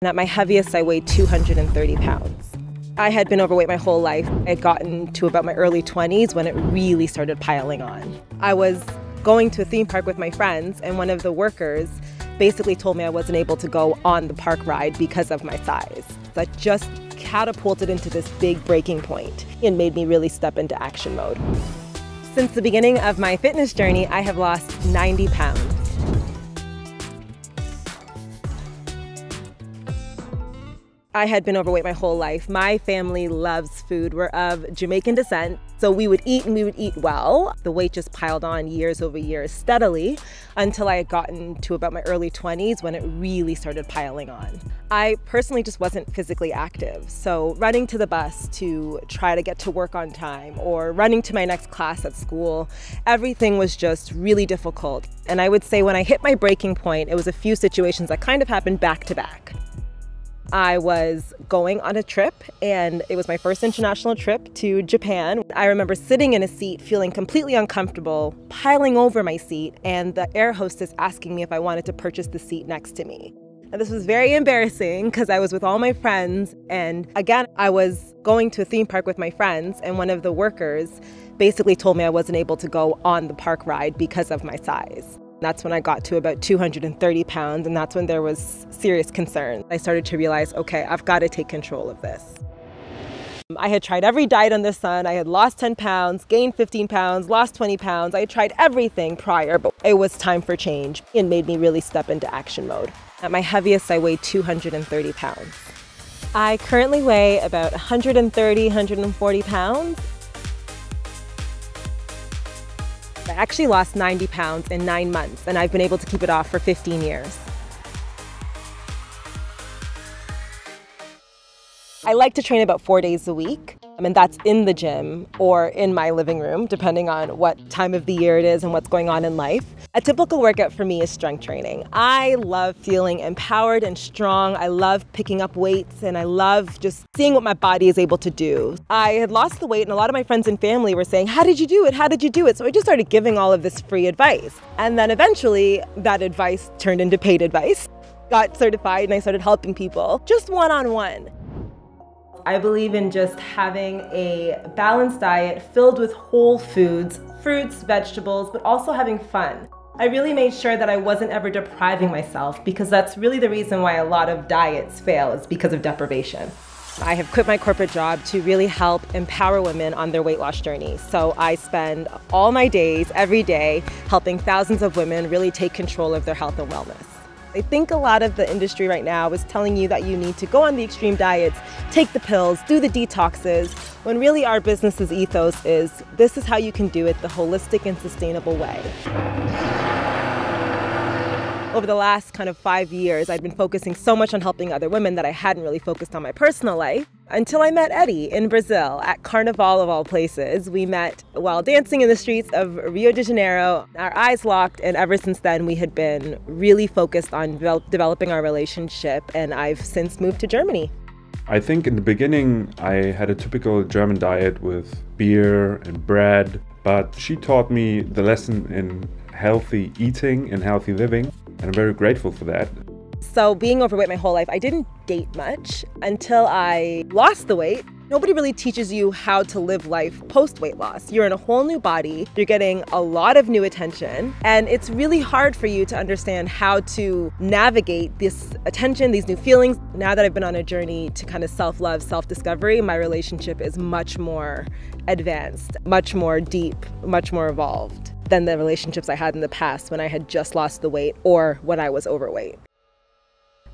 And at my heaviest, I weighed 230 pounds. I had been overweight my whole life. I had gotten to about my early 20s when it really started piling on. I was going to a theme park with my friends, and one of the workers basically told me I wasn't able to go on the park ride because of my size. That just catapulted into this big breaking point and made me really step into action mode. Since the beginning of my fitness journey, I have lost 90 pounds. I had been overweight my whole life. My family loves food. We're of Jamaican descent, so we would eat and we would eat well. The weight just piled on years over years steadily until I had gotten to about my early 20s when it really started piling on. I personally just wasn't physically active, so running to the bus to try to get to work on time or running to my next class at school, everything was just really difficult. And I would say when I hit my breaking point, it was a few situations that kind of happened back to back. I was going on a trip, and it was my first international trip to Japan. I remember sitting in a seat feeling completely uncomfortable, piling over my seat, and the air hostess asking me if I wanted to purchase the seat next to me. And this was very embarrassing because I was with all my friends, and again, I was going to a theme park with my friends, and one of the workers basically told me I wasn't able to go on the park ride because of my size. That's when I got to about 230 pounds, and that's when there was serious concern. I started to realize, okay, I've got to take control of this. I had tried every diet under the sun. I had lost 10 pounds, gained 15 pounds, lost 20 pounds. I had tried everything prior, but it was time for change and made me really step into action mode. At my heaviest, I weighed 230 pounds. I currently weigh about 130, 140 pounds. I actually lost 90 pounds in 9 months, and I've been able to keep it off for 15 years. I like to train about 4 days a week, and that's in the gym or in my living room, depending on what time of the year it is and what's going on in life. A typical workout for me is strength training. I love feeling empowered and strong. I love picking up weights, and I love just seeing what my body is able to do. I had lost the weight, and a lot of my friends and family were saying, "How did you do it? How did you do it?" So I just started giving all of this free advice. And then eventually that advice turned into paid advice. Got certified, and I started helping people just one-on-one. I believe in just having a balanced diet filled with whole foods, fruits, vegetables, but also having fun. I really made sure that I wasn't ever depriving myself, because that's really the reason why a lot of diets fail, is because of deprivation. I have quit my corporate job to really help empower women on their weight loss journey. So I spend all my days, every day, helping thousands of women really take control of their health and wellness. I think a lot of the industry right now is telling you that you need to go on the extreme diets, take the pills, do the detoxes, when really our business's ethos is, this is how you can do it the holistic and sustainable way. Over the last kind of 5 years, I'd been focusing so much on helping other women that I hadn't really focused on my personal life until I met Eddie in Brazil at Carnival of all places. We met while dancing in the streets of Rio de Janeiro. Our eyes locked, and ever since then we had been really focused on developing our relationship, and I've since moved to Germany. I think in the beginning I had a typical German diet with beer and bread, but she taught me the lesson in healthy eating and healthy living. And I'm very grateful for that. So being overweight my whole life, I didn't date much until I lost the weight. Nobody really teaches you how to live life post-weight loss. You're in a whole new body, you're getting a lot of new attention, and it's really hard for you to understand how to navigate this attention, these new feelings. Now that I've been on a journey to kind of self-love, self-discovery, my relationship is much more advanced, much more deep, much more evolved than the relationships I had in the past when I had just lost the weight or when I was overweight.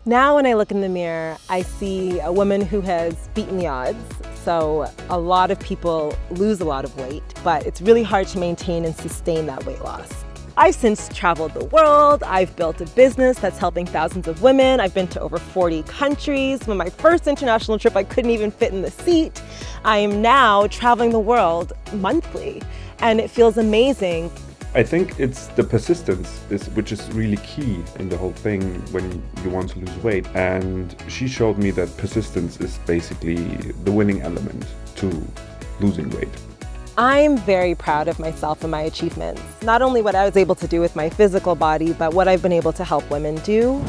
Now when I look in the mirror, I see a woman who has beaten the odds. So a lot of people lose a lot of weight, but it's really hard to maintain and sustain that weight loss. I've since traveled the world. I've built a business that's helping thousands of women. I've been to over 40 countries. On my first international trip, I couldn't even fit in the seat. I am now traveling the world monthly, and it feels amazing. I think it's the persistence which is really key in the whole thing when you want to lose weight. And she showed me that persistence is basically the winning element to losing weight. I'm very proud of myself and my achievements. Not only what I was able to do with my physical body, but what I've been able to help women do.